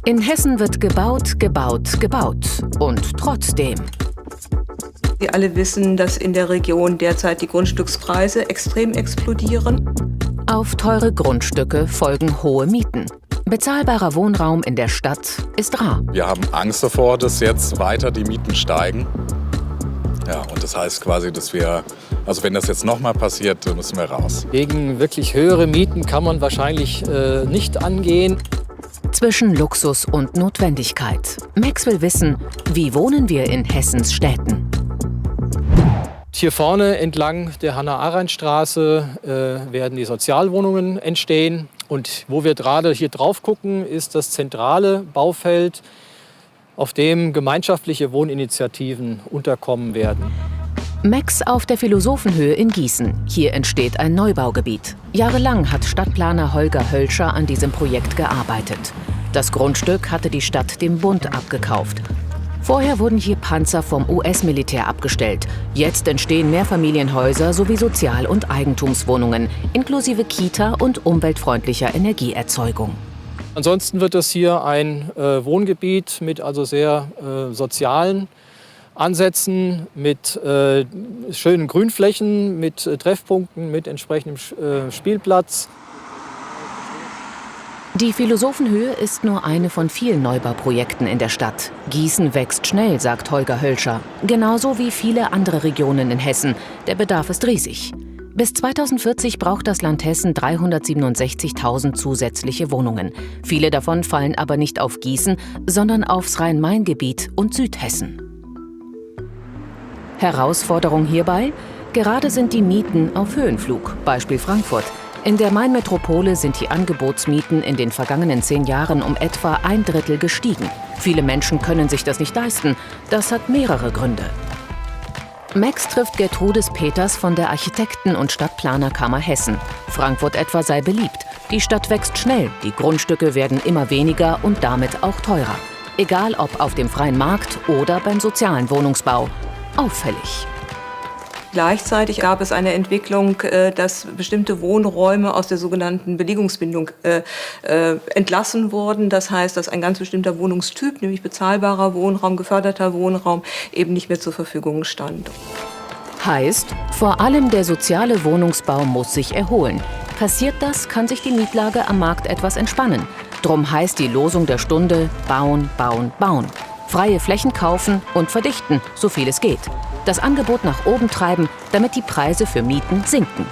In Hessen wird gebaut, gebaut, gebaut. Und trotzdem. Wir alle wissen, dass in der Region derzeit die Grundstückspreise extrem explodieren. Auf teure Grundstücke folgen hohe Mieten. Bezahlbarer Wohnraum in der Stadt ist rar. Wir haben Angst davor, dass jetzt weiter die Mieten steigen. Ja, und das heißt quasi, dass wir, also wenn das jetzt nochmal passiert, dann müssen wir raus. Gegen wirklich höhere Mieten kann man wahrscheinlich nicht angehen. Zwischen Luxus und Notwendigkeit. Max will wissen, wie wohnen wir in Hessens Städten? Hier vorne entlang der Hannah-Arendt-Straße werden die Sozialwohnungen entstehen. Und wo wir gerade hier drauf gucken, ist das zentrale Baufeld, auf dem gemeinschaftliche Wohninitiativen unterkommen werden. Max auf der Philosophenhöhe in Gießen. Hier entsteht ein Neubaugebiet. Jahrelang hat Stadtplaner Holger Hölscher an diesem Projekt gearbeitet. Das Grundstück hatte die Stadt dem Bund abgekauft. Vorher wurden hier Panzer vom US-Militär abgestellt. Jetzt entstehen Mehrfamilienhäuser sowie Sozial- und Eigentumswohnungen, inklusive Kita und umweltfreundlicher Energieerzeugung. Ansonsten wird das hier ein Wohngebiet mit also sehr sozialen Ansätzen, mit schönen Grünflächen, mit Treffpunkten, mit entsprechendem Spielplatz. Die Philosophenhöhe ist nur eine von vielen Neubauprojekten in der Stadt. Gießen wächst schnell, sagt Holger Hölscher. Genauso wie viele andere Regionen in Hessen. Der Bedarf ist riesig. Bis 2040 braucht das Land Hessen 367.000 zusätzliche Wohnungen. Viele davon fallen aber nicht auf Gießen, sondern aufs Rhein-Main-Gebiet und Südhessen. Herausforderung hierbei? Gerade sind die Mieten auf Höhenflug, Beispiel Frankfurt. In der Main-Metropole sind die Angebotsmieten in den vergangenen 10 Jahren um etwa 1/3 gestiegen. Viele Menschen können sich das nicht leisten. Das hat mehrere Gründe. Max trifft Gertrudis Peters von der Architekten- und Stadtplanerkammer Hessen. Frankfurt etwa sei beliebt. Die Stadt wächst schnell, die Grundstücke werden immer weniger und damit auch teurer. Egal ob auf dem freien Markt oder beim sozialen Wohnungsbau. Auffällig. Gleichzeitig gab es eine Entwicklung, dass bestimmte Wohnräume aus der sogenannten Belegungsbindung entlassen wurden. Das heißt, dass ein ganz bestimmter Wohnungstyp, nämlich bezahlbarer Wohnraum, geförderter Wohnraum, eben nicht mehr zur Verfügung stand. Heißt, vor allem der soziale Wohnungsbau muss sich erholen. Passiert das, kann sich die Mietlage am Markt etwas entspannen. Drum heißt die Losung der Stunde: bauen, bauen, bauen. Freie Flächen kaufen und verdichten, so viel es geht. Das Angebot nach oben treiben, damit die Preise für Mieten sinken.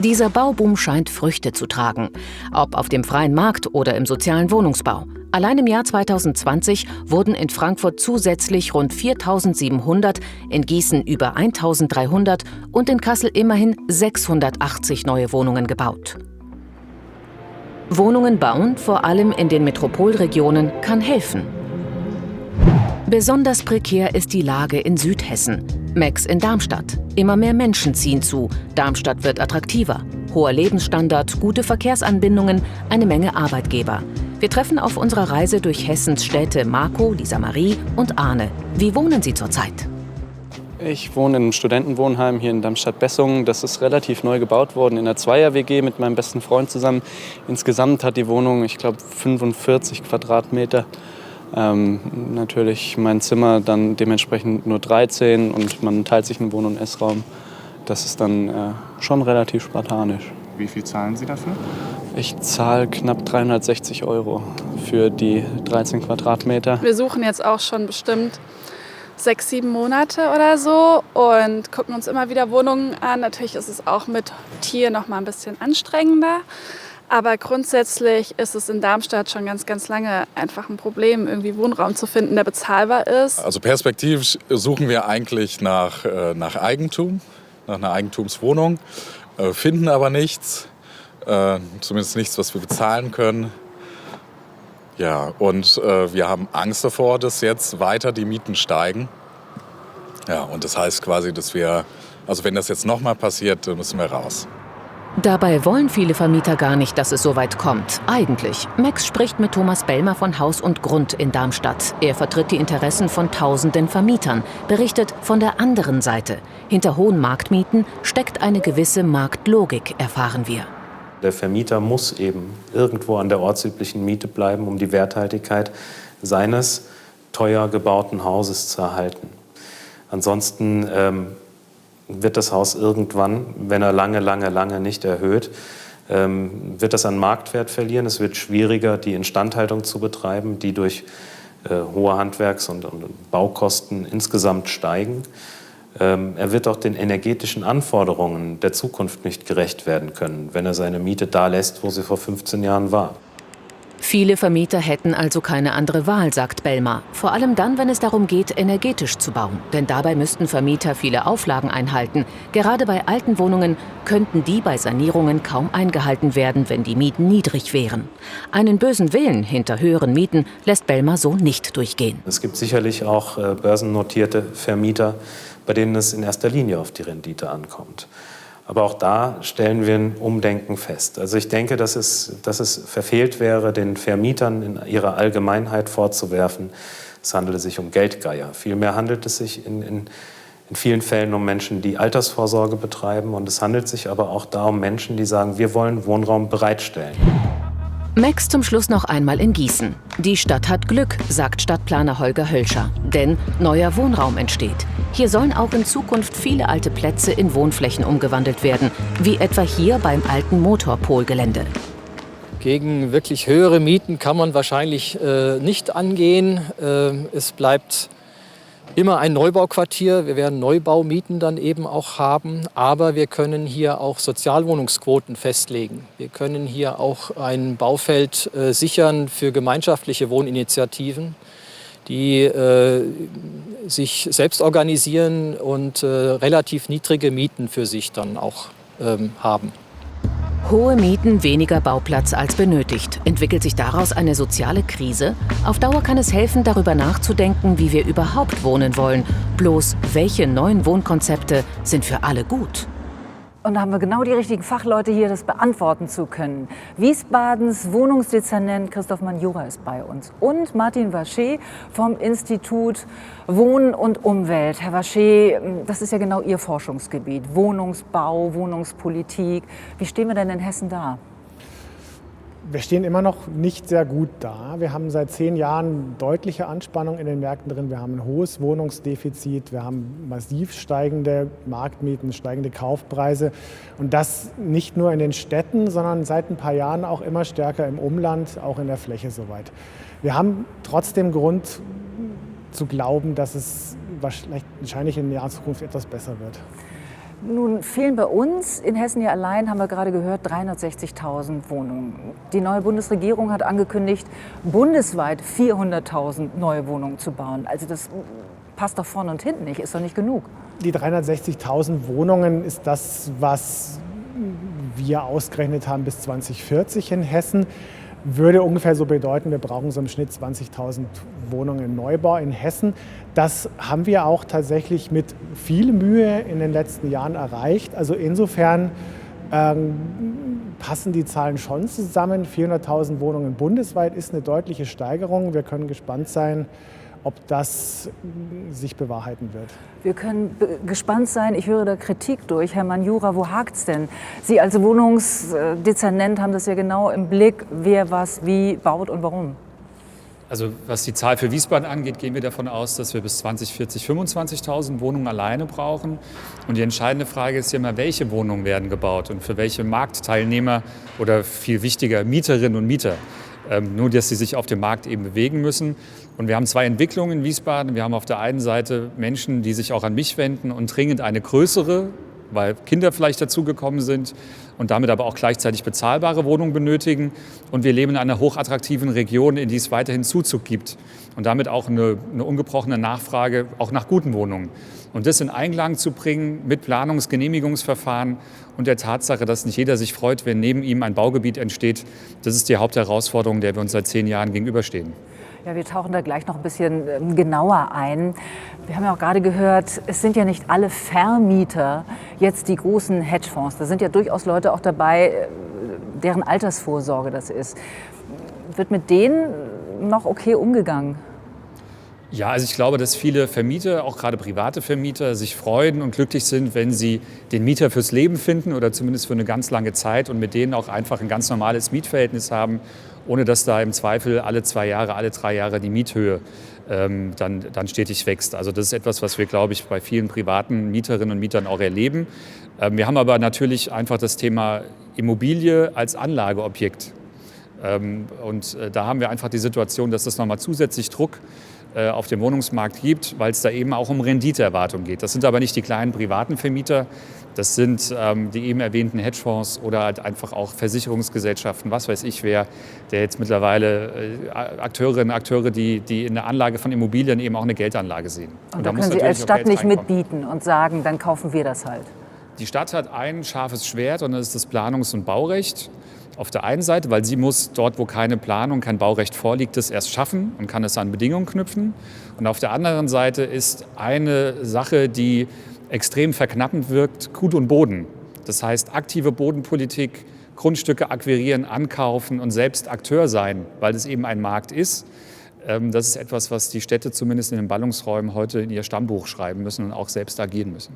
Dieser Bauboom scheint Früchte zu tragen. Ob auf dem freien Markt oder im sozialen Wohnungsbau. Allein im Jahr 2020 wurden in Frankfurt zusätzlich rund 4.700, in Gießen über 1.300 und in Kassel immerhin 680 neue Wohnungen gebaut. Wohnungen bauen, vor allem in den Metropolregionen, kann helfen. Besonders prekär ist die Lage in Südhessen. Max in Darmstadt. Immer mehr Menschen ziehen zu. Darmstadt wird attraktiver. Hoher Lebensstandard, gute Verkehrsanbindungen, eine Menge Arbeitgeber. Wir treffen auf unserer Reise durch Hessens Städte Marco, Lisa Marie und Arne. Wie wohnen Sie zurzeit? Ich wohne in einem Studentenwohnheim hier in Darmstadt-Bessungen. Das ist relativ neu gebaut worden in einer Zweier-WG mit meinem besten Freund zusammen. Insgesamt hat die Wohnung, ich glaube, 45 Quadratmeter. Natürlich mein Zimmer dann dementsprechend nur 13 und man teilt sich einen Wohn- und Essraum. Das ist dann schon relativ spartanisch. Wie viel zahlen Sie dafür? Ich zahle knapp 360 € für die 13 Quadratmeter. Wir suchen jetzt auch schon bestimmt 6, 7 Monate oder so und gucken uns immer wieder Wohnungen an. Natürlich ist es auch mit Tier noch mal ein bisschen anstrengender. Aber grundsätzlich ist es in Darmstadt schon ganz, ganz lange einfach ein Problem, irgendwie Wohnraum zu finden, der bezahlbar ist. Also perspektivisch suchen wir eigentlich nach Eigentum, nach einer Eigentumswohnung, finden aber nichts, zumindest nichts, was wir bezahlen können. Ja, und wir haben Angst davor, dass jetzt weiter die Mieten steigen. Ja, und das heißt quasi, dass wir, also wenn das jetzt nochmal passiert, dann müssen wir raus. Dabei wollen viele Vermieter gar nicht, dass es so weit kommt. Eigentlich. Max spricht mit Thomas Bellmer von Haus und Grund in Darmstadt. Er vertritt die Interessen von tausenden Vermietern, berichtet von der anderen Seite. Hinter hohen Marktmieten steckt eine gewisse Marktlogik, erfahren wir. Der Vermieter muss eben irgendwo an der ortsüblichen Miete bleiben, um die Werthaltigkeit seines teuer gebauten Hauses zu erhalten. Ansonsten wird das Haus irgendwann, wenn er lange nicht erhöht, wird das an Marktwert verlieren. Es wird schwieriger, die Instandhaltung zu betreiben, die durch hohe Handwerks- und Baukosten insgesamt steigen. Er wird auch den energetischen Anforderungen der Zukunft nicht gerecht werden können, wenn er seine Miete da lässt, wo sie vor 15 Jahren war. Viele Vermieter hätten also keine andere Wahl, sagt Bellmer. Vor allem dann, wenn es darum geht, energetisch zu bauen. Denn dabei müssten Vermieter viele Auflagen einhalten. Gerade bei alten Wohnungen könnten die bei Sanierungen kaum eingehalten werden, wenn die Mieten niedrig wären. Einen bösen Willen hinter höheren Mieten lässt Bellmer so nicht durchgehen. Es gibt sicherlich auch börsennotierte Vermieter, bei denen es in erster Linie auf die Rendite ankommt. Aber auch da stellen wir ein Umdenken fest. Also ich denke, dass es verfehlt wäre, den Vermietern in ihrer Allgemeinheit vorzuwerfen, es handele sich um Geldgeier. Vielmehr handelt es sich in vielen Fällen um Menschen, die Altersvorsorge betreiben. Und es handelt sich aber auch da um Menschen, die sagen, wir wollen Wohnraum bereitstellen. Max zum Schluss noch einmal in Gießen. Die Stadt hat Glück, sagt Stadtplaner Holger Hölscher. Denn neuer Wohnraum entsteht. Hier sollen auch in Zukunft viele alte Plätze in Wohnflächen umgewandelt werden. Wie etwa hier beim alten Motorpol-Gelände. Gegen wirklich höhere Mieten kann man wahrscheinlich nicht angehen. Es bleibt immer ein Neubauquartier. Wir werden Neubaumieten dann eben auch haben. Aber wir können hier auch Sozialwohnungsquoten festlegen. Wir können hier auch ein Baufeld sichern für gemeinschaftliche Wohninitiativen, die sich selbst organisieren und relativ niedrige Mieten für sich dann auch haben. Hohe Mieten, weniger Bauplatz als benötigt. Entwickelt sich daraus eine soziale Krise? Auf Dauer kann es helfen, darüber nachzudenken, wie wir überhaupt wohnen wollen. Bloß, welche neuen Wohnkonzepte sind für alle gut? Und da haben wir genau die richtigen Fachleute hier, das beantworten zu können. Wiesbadens Wohnungsdezernent Christoph Manjura ist bei uns und Martin Vacher vom Institut Wohnen und Umwelt. Herr Vacher, das ist ja genau Ihr Forschungsgebiet, Wohnungsbau, Wohnungspolitik. Wie stehen wir denn in Hessen da? Wir stehen immer noch nicht sehr gut da. Wir haben seit 10 Jahren deutliche Anspannung in den Märkten drin. Wir haben ein hohes Wohnungsdefizit. Wir haben massiv steigende Marktmieten, steigende Kaufpreise. Und das nicht nur in den Städten, sondern seit ein paar Jahren auch immer stärker im Umland, auch in der Fläche soweit. Wir haben trotzdem Grund zu glauben, dass es wahrscheinlich in der Zukunft etwas besser wird. Nun fehlen bei uns in Hessen ja allein, haben wir gerade gehört, 360.000 Wohnungen. Die neue Bundesregierung hat angekündigt, bundesweit 400.000 neue Wohnungen zu bauen. Also das passt doch vorne und hinten nicht, ist doch nicht genug. Die 360.000 Wohnungen ist das, was wir ausgerechnet haben bis 2040 in Hessen. Würde ungefähr so bedeuten, wir brauchen so im Schnitt 20.000 Wohnungen in Neubau in Hessen. Das haben wir auch tatsächlich mit viel Mühe in den letzten Jahren erreicht. Also insofern passen die Zahlen schon zusammen. 400.000 Wohnungen bundesweit ist eine deutliche Steigerung. Wir können gespannt sein, ob das sich bewahrheiten wird. Wir können gespannt sein. Ich höre da Kritik durch. Herr Manjura, wo hakt's denn? Sie als Wohnungsdezernent haben das ja genau im Blick, wer was wie baut und warum. Also was die Zahl für Wiesbaden angeht, gehen wir davon aus, dass wir bis 2040 25.000 Wohnungen alleine brauchen. Und die entscheidende Frage ist ja immer, welche Wohnungen werden gebaut und für welche Marktteilnehmer oder viel wichtiger Mieterinnen und Mieter. Nur, dass sie sich auf dem Markt eben bewegen müssen. Und wir haben 2 Entwicklungen in Wiesbaden. Wir haben auf der einen Seite Menschen, die sich auch an mich wenden und dringend eine größere, weil Kinder vielleicht dazugekommen sind und damit aber auch gleichzeitig bezahlbare Wohnungen benötigen. Und wir leben in einer hochattraktiven Region, in die es weiterhin Zuzug gibt und damit auch eine ungebrochene Nachfrage auch nach guten Wohnungen. Und das in Einklang zu bringen mit Planungsgenehmigungsverfahren und der Tatsache, dass nicht jeder sich freut, wenn neben ihm ein Baugebiet entsteht, das ist die Hauptherausforderung, der wir uns seit 10 Jahren gegenüberstehen. Ja, wir tauchen da gleich noch ein bisschen genauer ein. Wir haben ja auch gerade gehört, es sind ja nicht alle Vermieter jetzt die großen Hedgefonds. Da sind ja durchaus Leute auch dabei, deren Altersvorsorge das ist. Wird mit denen noch okay umgegangen? Ja, also ich glaube, dass viele Vermieter, auch gerade private Vermieter, sich freuen und glücklich sind, wenn sie den Mieter fürs Leben finden oder zumindest für eine ganz lange Zeit und mit denen auch einfach ein ganz normales Mietverhältnis haben, ohne dass da im Zweifel alle 2 Jahre, alle 3 Jahre die Miethöhe dann stetig wächst. Also das ist etwas, was wir, glaube ich, bei vielen privaten Mieterinnen und Mietern auch erleben. Wir haben aber natürlich einfach das Thema Immobilie als Anlageobjekt. Und da haben wir einfach die Situation, dass das nochmal zusätzlich Druck auf dem Wohnungsmarkt gibt, weil es da eben auch um Renditeerwartung geht. Das sind aber nicht die kleinen privaten Vermieter, das sind die eben erwähnten Hedgefonds oder halt einfach auch Versicherungsgesellschaften, was weiß ich wer, der jetzt mittlerweile Akteurinnen und Akteure, die in der Anlage von Immobilien eben auch eine Geldanlage sehen. Und da können Sie als Stadt nicht mitbieten und sagen, dann kaufen wir das halt. Die Stadt hat ein scharfes Schwert und das ist das Planungs- und Baurecht. Auf der einen Seite, weil sie muss dort, wo keine Planung, kein Baurecht vorliegt, das erst schaffen und kann es an Bedingungen knüpfen. Und auf der anderen Seite ist eine Sache, die extrem verknappend wirkt, Gut und Boden. Das heißt, aktive Bodenpolitik, Grundstücke akquirieren, ankaufen und selbst Akteur sein, weil es eben ein Markt ist. Das ist etwas, was die Städte zumindest in den Ballungsräumen heute in ihr Stammbuch schreiben müssen und auch selbst agieren müssen.